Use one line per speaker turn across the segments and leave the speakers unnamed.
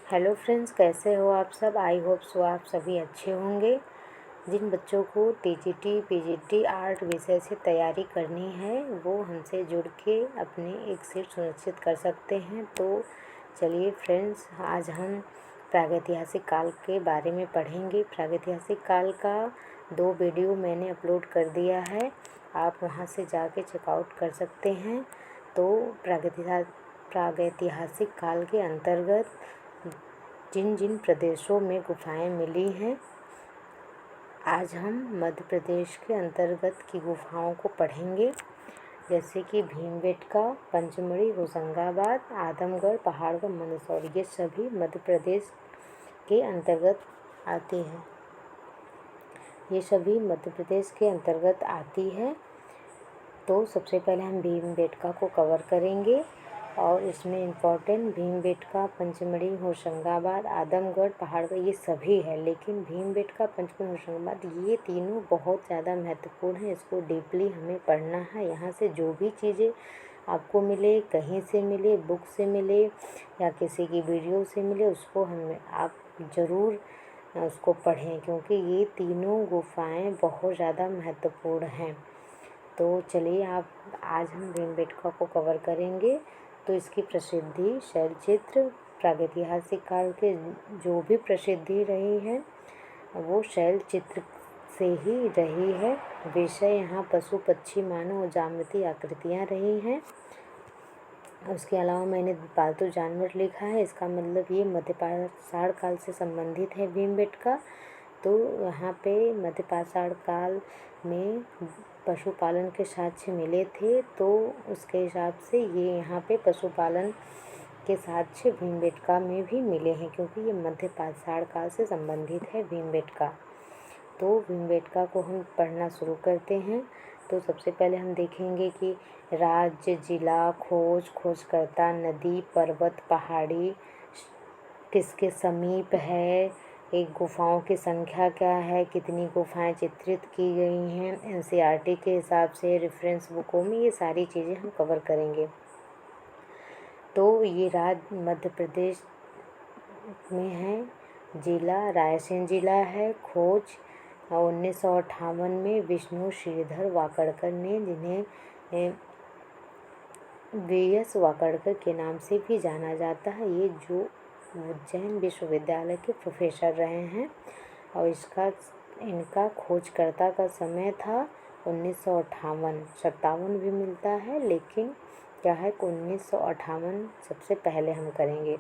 Hello friends, कैसे हो आप सब। आई होप सो आप सभी अच्छे होंगे। जिन बच्चों को टीजीटी पीजीटी आर्ट विषय से तैयारी करनी है वो हमसे जुड़ के अपनी एक सीट सुनिश्चित कर सकते हैं। तो चलिए फ्रेंड्स, आज हम प्रागैतिहासिक काल के बारे में पढ़ेंगे। प्रागैतिहासिक काल का 2 वीडियो मैंने अपलोड कर दिया है, आप वहां से जाके चेकआउट कर सकते हैं। तो प्रागैतिहासिक काल के अंतर्गत जिन जिन प्रदेशों में गुफाएं मिली हैं, आज हम मध्य प्रदेश के अंतर्गत की गुफाओं को पढ़ेंगे। जैसे कि भीमबेटका, पंचमढ़ी, होशंगाबाद, आदमगढ़, पहाड़गढ़, मंदसौर, ये सभी मध्य प्रदेश के अंतर्गत आती हैं। ये सभी मध्य प्रदेश के अंतर्गत आती है। तो सबसे पहले हम भीमबेटका को कवर करेंगे और इसमें इम्पॉर्टेंट भीमबेटका, पंचमढ़ी, होशंगाबाद, आदमगढ़, पहाड़गढ़ ये सभी है। लेकिन भीमबेटका, पंचमढ़ी, होशंगाबाद ये तीनों बहुत ज़्यादा महत्वपूर्ण है। इसको डीपली हमें पढ़ना है। यहाँ से जो भी चीज़ें आपको मिले, कहीं से मिले, बुक से मिले या किसी की वीडियो से मिले, उसको आप ज़रूर उसको पढ़ें, क्योंकि ये तीनों गुफाएँ बहुत ज़्यादा महत्वपूर्ण हैं। तो चलिए आज हम भीमबेटका को कवर करेंगे। तो इसकी प्रसिद्धि, शैलचित्र, प्रागैतिहासिक काल के जो भी प्रसिद्धि रही है वो शैलचित्र से ही रही है। विषय यहाँ पशु, पक्षी, मानव और ज्यामितीय आकृतियाँ रही हैं। उसके अलावा मैंने पालतू जानवर लिखा है। इसका मतलब ये मध्यपाषाण काल से संबंधित है भीमबेटका। तो यहाँ पे मध्यपाषाण काल में पशुपालन के साक्ष्य मिले थे, तो उसके हिसाब से ये यहाँ पे पशुपालन के साक्ष्य भीमबेटका में भी मिले हैं, क्योंकि ये मध्यपाषाण काल से संबंधित है भीमबेटका। तो भीमबेटका को हम पढ़ना शुरू करते हैं। तो सबसे पहले हम देखेंगे कि राज्य, जिला, खोजकर्ता, नदी, पर्वत, पहाड़ी किसके समीप है, एक गुफाओं की संख्या क्या है, कितनी गुफाएं चित्रित की गई हैं एनसीईआरटी के हिसाब से, रेफरेंस बुकों में, ये सारी चीज़ें हम कवर करेंगे। तो ये राज्य मध्य प्रदेश में है। जिला रायसेन जिला है। खोज 1958 में विष्णु श्रीधर वाकड़कर ने, जिन्हें वीएस वाकड़कर के नाम से भी जाना जाता है, ये जो उज्जैन विश्वविद्यालय के प्रोफेसर रहे हैं। और इनका खोजकर्ता का समय था 1958। 57 भी मिलता है, लेकिन क्या है कि 1958 सबसे पहले हम करेंगे।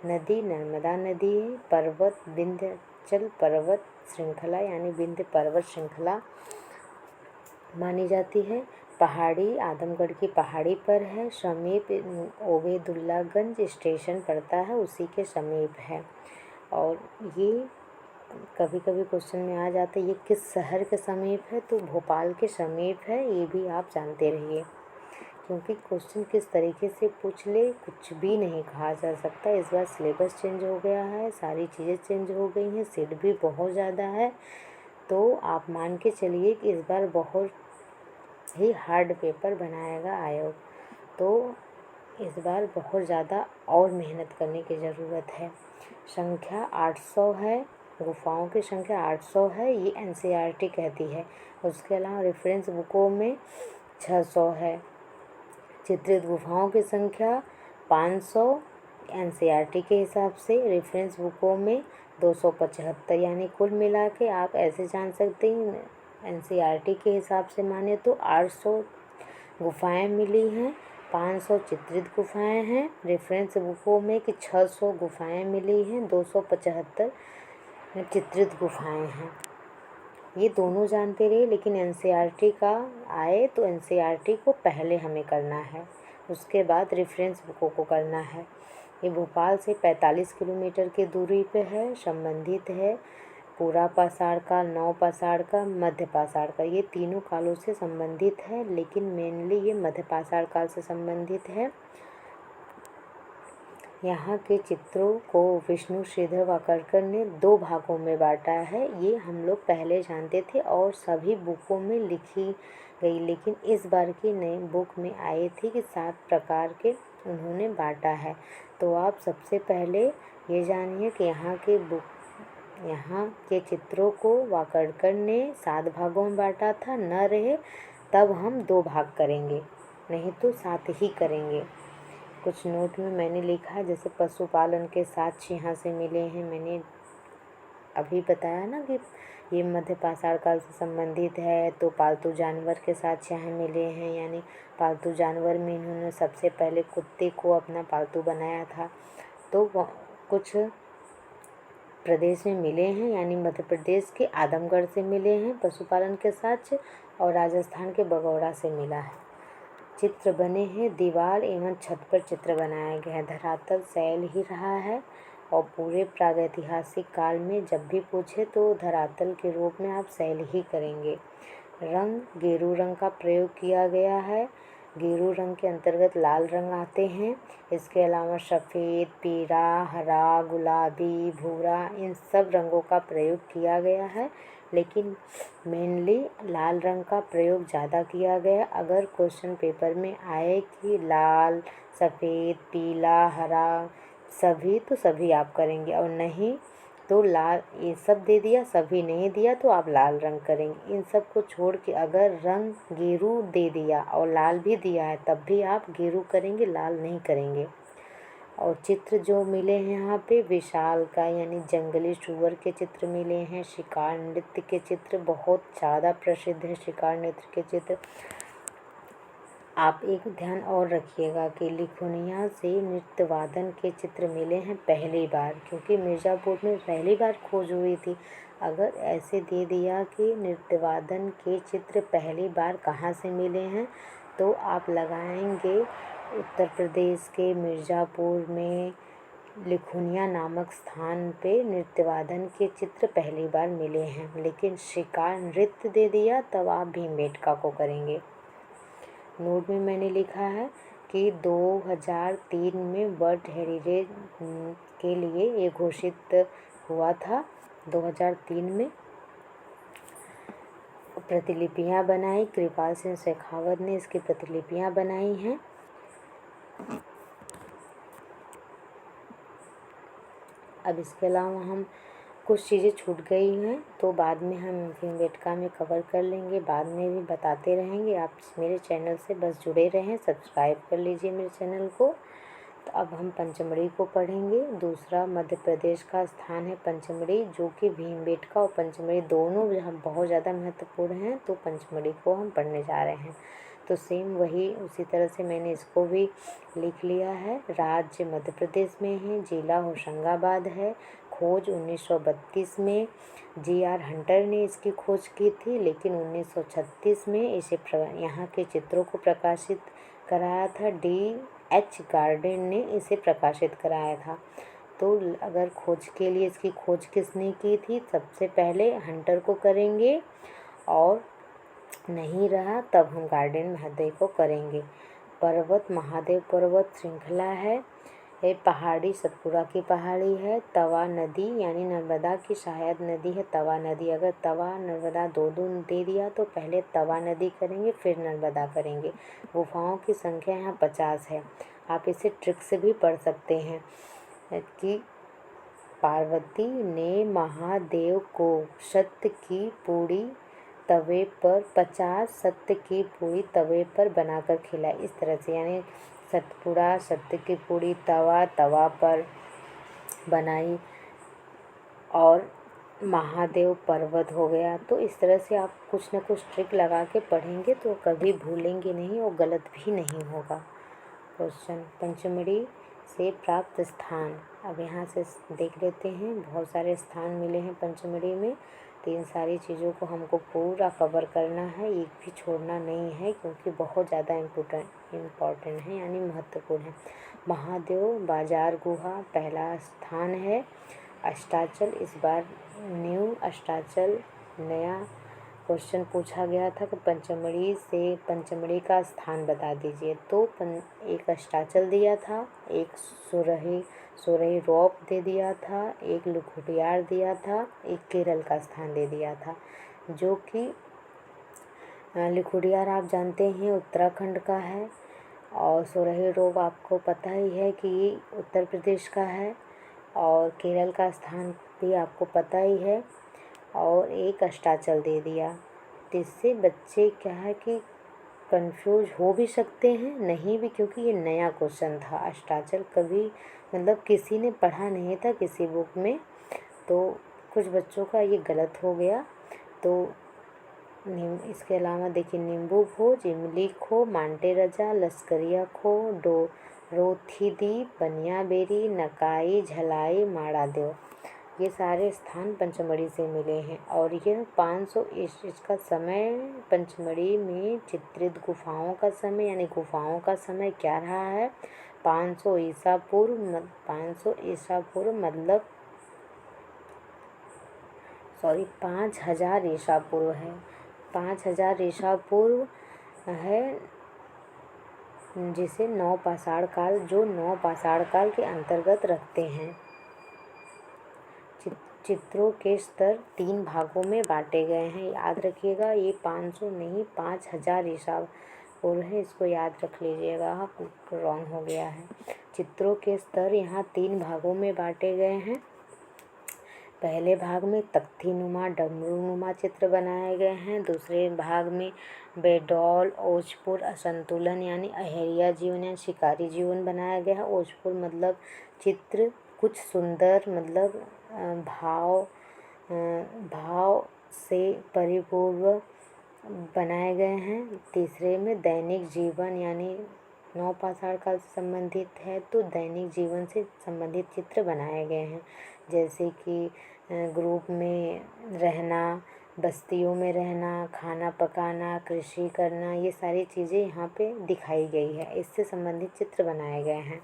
नदी नर्मदा नदी है। पर्वत विंध्याचल पर्वत श्रृंखला यानी विंध्य पर्वत श्रृंखला मानी जाती है। पहाड़ी आदमगढ़ की पहाड़ी पर है। समीप ओबेदुल्लागंज स्टेशन पड़ता है, उसी के समीप है। और ये कभी कभी क्वेश्चन में आ जाता है ये किस शहर के समीप है, तो भोपाल के समीप है। ये भी आप जानते रहिए, क्योंकि क्वेश्चन किस तरीके से पूछ ले कुछ भी नहीं कहा जा सकता। इस बार सिलेबस चेंज हो गया है, सारी चीज़ें चेंज हो गई हैं, सीट भी बहुत ज़्यादा है। तो आप मान के चलिए कि इस बार बहुत ही हार्ड पेपर बनाएगा आयोग। तो इस बार बहुत ज़्यादा और मेहनत करने की ज़रूरत है। संख्या 800 है। गुफाओं की संख्या 800 है, ये एनसीईआरटी कहती है। उसके अलावा रेफरेंस बुकों में 600 है। चित्रित गुफाओं की संख्या 500 एनसीईआरटी के हिसाब से, रेफरेंस बुकों में 275। यानी कुल मिला के आप ऐसे जान सकते हैं, एनसीईआरटी के हिसाब से माने तो 800 गुफाएं मिली हैं, 500 चित्रित गुफाएं हैं। रेफरेंस बुकों में कि 600 गुफाएं मिली हैं, 275 चित्रित गुफाएं हैं। ये दोनों जानते रहे, लेकिन एनसीईआरटी का आए तो एनसीईआरटी को पहले हमें करना है, उसके बाद रेफरेंस बुकों को करना है। ये भोपाल से 45 किलोमीटर की दूरी पे है। संबंधित है पूरा पाषाण काल, नवपाषाण का, मध्यपाषाण का, ये तीनों कालों से संबंधित है, लेकिन मेनली ये मध्यपाषाण काल से संबंधित है। यहाँ के चित्रों को विष्णु श्रीधर वाकड़कर ने 2 भागों में बांटा है। ये हम लोग पहले जानते थे और सभी बुकों में लिखी गई, लेकिन इस बार की नई बुक में आई थी कि 7 प्रकार के उन्होंने बांटा है। तो आप सबसे पहले ये जानिए कि यहाँ के चित्रों को वाकड़कर ने 7 भागों में बांटा था। न रहे तब हम 2 भाग करेंगे, नहीं तो 7 ही करेंगे। कुछ नोट में मैंने लिखा है, जैसे पशुपालन के साथ यहाँ से मिले हैं। मैंने अभी बताया ना कि ये मध्य पाषाण काल से संबंधित है, तो पालतू जानवर के साथ यहाँ मिले हैं, यानी पालतू जानवर में इन्होंने सबसे पहले कुत्ते को अपना पालतू बनाया था। तो कुछ प्रदेश में मिले हैं, यानी मध्य प्रदेश के आदमगढ़ से मिले हैं पशुपालन के साथ, और राजस्थान के बगौड़ा से मिला है। चित्र बने हैं, दीवार एवं छत पर चित्र बनाया गया है। धरातल शैल ही रहा है, और पूरे प्रागैतिहासिक काल में जब भी पूछे तो धरातल के रूप में आप शैल ही करेंगे। रंग गेरू रंग का प्रयोग किया गया है। गेरू रंग के अंतर्गत लाल रंग आते हैं। इसके अलावा सफ़ेद, पीला, हरा, गुलाबी, भूरा, इन सब रंगों का प्रयोग किया गया है, लेकिन मेनली लाल रंग का प्रयोग ज़्यादा किया गया। अगर क्वेश्चन पेपर में आए कि लाल, सफ़ेद, पीला, हरा सभी, तो सभी आप करेंगे, और नहीं तो लाल ये सब दे दिया, सभी नहीं दिया तो आप लाल रंग करेंगे। इन सब को छोड़ के अगर रंग गेरू दे दिया और लाल भी दिया है तब भी आप गेरू करेंगे, लाल नहीं करेंगे। और चित्र जो मिले हैं यहाँ पे विशाल का, यानी जंगली सूअर के चित्र मिले हैं। शिकार नृत्य के चित्र बहुत ज़्यादा प्रसिद्ध है। शिकार नृत्य के चित्र आप एक ध्यान और रखिएगा कि लिखुनिया से नृत्य वादन के चित्र मिले हैं पहली बार, क्योंकि मिर्ज़ापुर में पहली बार खोज हुई थी। अगर ऐसे दे दिया कि नृत्य वादन के चित्र पहली बार कहाँ से मिले हैं, तो आप लगाएंगे उत्तर प्रदेश के मिर्ज़ापुर में लिखुनिया नामक स्थान पे नृत्य वादन के चित्र पहली बार मिले हैं। लेकिन शिकार नृत्य दे दिया तब आप भीमबेटका को करेंगे। नोट में मैंने लिखा है कि 2003 में वर्ल्ड हेरिटेज के लिए ये घोषित हुआ था। 2003 में प्रतिलिपियां बनाई, कृपाल सिंह शेखावत ने इसकी प्रतिलिपियां बनाई हैं। अब इसके अलावा हम कुछ चीज़ें छूट गई हैं तो बाद में हम भीमबेटका में कवर कर लेंगे, बाद में भी बताते रहेंगे। आप मेरे चैनल से बस जुड़े रहें, सब्सक्राइब कर लीजिए मेरे चैनल को। तो अब हम पंचमढ़ी को पढ़ेंगे। दूसरा मध्य प्रदेश का स्थान है पंचमढ़ी, जो कि भीमबेटका और पंचमढ़ी दोनों हम बहुत ज़्यादा महत्वपूर्ण हैं, तो पंचमढ़ी को हम पढ़ने जा रहे हैं। तो सेम वही उसी तरह से मैंने इसको भी लिख लिया है। राज्य मध्य प्रदेश में है, जिला होशंगाबाद है। खोज 1932 में जी.आर. हंटर ने इसकी खोज की थी, लेकिन 1936 में इसे यहाँ के चित्रों को प्रकाशित कराया था। D.H. गार्डन ने इसे प्रकाशित कराया था। तो अगर खोज के लिए इसकी खोज किसने की थी, सबसे पहले हंटर को करेंगे, और नहीं रहा तब हम गार्डन महादेव को करेंगे। पर्वत महादेव पर्वत श्रृंखला है। ये पहाड़ी सतपुड़ा की पहाड़ी है। तवा नदी यानी नर्मदा की शायद नदी है तवा नदी। अगर तवा नर्मदा दो दे दिया तो पहले तवा नदी करेंगे फिर नर्मदा करेंगे। गुफाओं की संख्या यहाँ 50 है। आप इसे ट्रिक से भी पढ़ सकते हैं कि पार्वती ने महादेव को सत्य की पूड़ी तवे पर 50 सत्य की पूड़ी तवे पर बनाकर खिलाई। इस तरह से, यानी सतपुड़ा, सत्य की पूड़ी, तवा पर बनाई, और महादेव पर्वत हो गया। तो इस तरह से आप कुछ न कुछ ट्रिक लगा के पढ़ेंगे तो कभी भूलेंगे नहीं और गलत भी नहीं होगा। क्वेश्चन, पंचमढ़ी से प्राप्त स्थान। अब यहाँ से देख लेते हैं, बहुत सारे स्थान मिले हैं पंचमढ़ी में, तो इन सारी चीज़ों को हमको पूरा कवर करना है, एक भी छोड़ना नहीं है, क्योंकि बहुत ज़्यादा इम्पोर्टेंट है, यानी महत्वपूर्ण है। महादेव बाजार गुहा पहला स्थान है। अस्ताचल, इस बार न्यू अस्ताचल नया क्वेश्चन पूछा गया था कि पंचमढ़ी का स्थान बता दीजिए। तो एक अस्ताचल दिया था, एक सुरही रोप दे दिया था, एक लुखुटियार दिया था, एक केरल का स्थान दे दिया था। जो कि लुखुटियार आप जानते हैं उत्तराखंड का है, और सुरही रोप आपको पता ही है कि उत्तर प्रदेश का है। और केरल का स्थान भी आपको पता ही है, और एक अस्ताचल दे दिया। तो इससे बच्चे क्या है कि कंफ्यूज हो भी सकते हैं, नहीं भी, क्योंकि ये नया क्वेश्चन था। अस्ताचल कभी मतलब किसी ने पढ़ा नहीं था किसी बुक में, तो कुछ बच्चों का ये गलत हो गया। तो इसके अलावा देखिए, नींबू भोज, इमली खो, मांटे रजा, लश्करिया खो, रोथीदीप, बनिया बेरी, नकाई, झलाई, माड़ादेव, ये सारे स्थान पंचमढ़ी से मिले हैं। और यह 500 इसका समय, पंचमढ़ी में चित्रित गुफाओं का समय, यानी गुफाओं का समय क्या रहा है, 500 ईसा पूर्व, 500 ईसा पूर्व मतलब 5000 ईसा पूर्व है। 5000 ईसा पूर्व है, जिसे नवपाषाण काल, जो नवपाषाण काल के अंतर्गत रखते हैं। चित्रों के स्तर 3 भागों में बांटे गए हैं। याद रखिएगा, ये 500 नहीं 5000 ईसा पूर्व है, इसको याद रख लीजिएगा, रॉन्ग हो गया है। चित्रों के स्तर यहाँ 3 भागों में बांटे गए हैं। पहले भाग में तख्ती नुमा, डमरू नुमा चित्र बनाए गए हैं। दूसरे भाग में बेडौल, ओजपुर, असंतुलन यानी अहरिया जीवन या शिकारी जीवन बनाया गया है। ओजपुर मतलब चित्र कुछ सुंदर, मतलब भाव से परिपूर्ण बनाए गए हैं। तीसरे में दैनिक जीवन, यानी नवपाषाण काल से संबंधित है तो दैनिक जीवन से संबंधित चित्र बनाए गए हैं, जैसे कि ग्रुप में रहना, बस्तियों में रहना, खाना पकाना, कृषि करना, ये सारी चीज़ें यहाँ पे दिखाई गई है, इससे संबंधित चित्र बनाए गए हैं।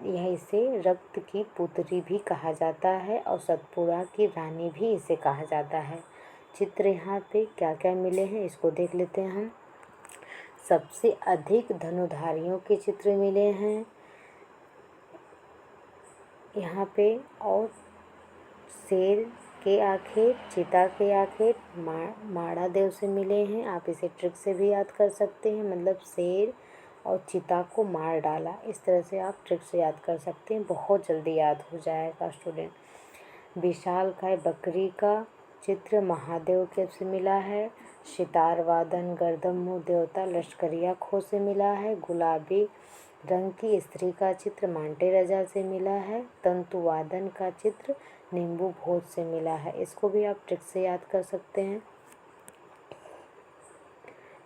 यह इसे रक्त की पुत्री भी कहा जाता है और सतपुड़ा की रानी भी इसे कहा जाता है। चित्र यहाँ पे क्या क्या मिले हैं इसको देख लेते हैं हम। सबसे अधिक धनुधारियों के चित्र मिले हैं यहाँ पे, और शेर के आंखें, चीता के आंखें माड़ादेव से मिले हैं। आप इसे ट्रिक से भी याद कर सकते हैं, मतलब शेर और चीता को मार डाला, इस तरह से आप ट्रिक से याद कर सकते हैं, बहुत जल्दी याद हो जाएगा स्टूडेंट। विशालकाय बकरी का चित्र महादेव के से मिला है। सितार वादन गर्दम मुँह देवता लश्करिया खो से मिला है। गुलाबी रंग की स्त्री का चित्र मांटे रजा से मिला है। तंतु वादन का चित्र नींबू भोज से मिला है। इसको भी आप ट्रिक से याद कर सकते हैं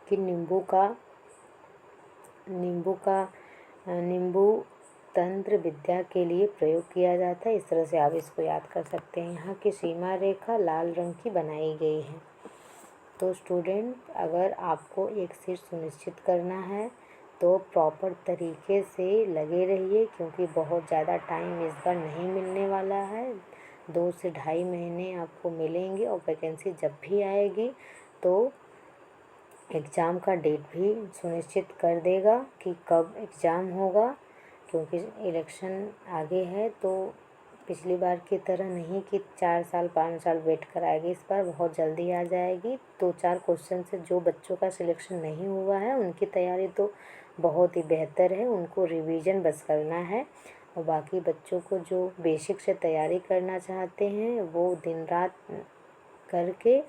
कि नींबू तंत्र विद्या के लिए प्रयोग किया जाता है, इस तरह से आप इसको याद कर सकते हैं। यहाँ की सीमा रेखा लाल रंग की बनाई गई है। तो स्टूडेंट, अगर आपको एक सीट सुनिश्चित करना है तो प्रॉपर तरीके से लगे रहिए, क्योंकि बहुत ज़्यादा टाइम इस बार नहीं मिलने वाला है। 2 से ढाई महीने आपको मिलेंगे, और वैकेंसी जब भी आएगी तो एग्ज़ाम का डेट भी सुनिश्चित कर देगा कि कब एग्ज़ाम होगा, क्योंकि इलेक्शन आगे है। तो पिछली बार की तरह नहीं कि 4 साल 5 साल वेट कराएगी, इस बार बहुत जल्दी आ जाएगी। 2-4 क्वेश्चन से जो बच्चों का सिलेक्शन नहीं हुआ है उनकी तैयारी तो बहुत ही बेहतर है, उनको रिवीजन बस करना है। और बाकी बच्चों को जो बेसिक से तैयारी करना चाहते हैं वो दिन रात करके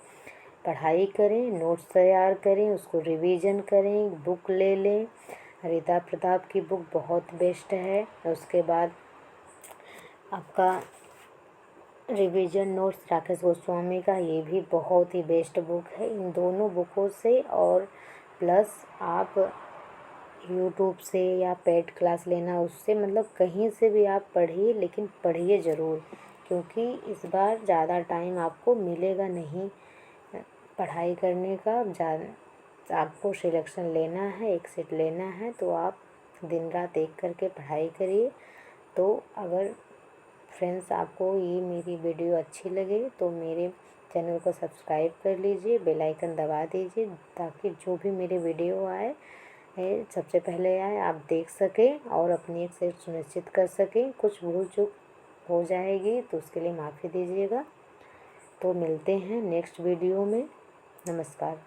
पढ़ाई करें, नोट्स तैयार करें, उसको रिवीजन करें, बुक ले लें। रीता प्रताप की बुक बहुत बेस्ट है। उसके बाद आपका रिवीजन नोट्स राकेश गोस्वामी का, ये भी बहुत ही बेस्ट बुक है। इन दोनों बुकों से और प्लस आप यूट्यूब से या पेड क्लास लेना, उससे मतलब कहीं से भी आप पढ़िए, लेकिन पढ़िए ज़रूर, क्योंकि इस बार ज़्यादा टाइम आपको मिलेगा नहीं पढ़ाई करने का। आपको सिलेक्शन लेना है, एक सीट लेना है, तो आप दिन रात एक करके पढ़ाई करिए। तो अगर फ्रेंड्स आपको ये मेरी वीडियो अच्छी लगे तो मेरे चैनल को सब्सक्राइब कर लीजिए, बेल आइकन दबा दीजिए, ताकि जो भी मेरे वीडियो आए सबसे पहले आए, आप देख सकें और अपनी एक सीट सुनिश्चित कर सकें। कुछ भूल चूक हो जाएगी तो उसके लिए माफ़ी दीजिएगा। तो मिलते हैं नेक्स्ट वीडियो में। नमस्कार।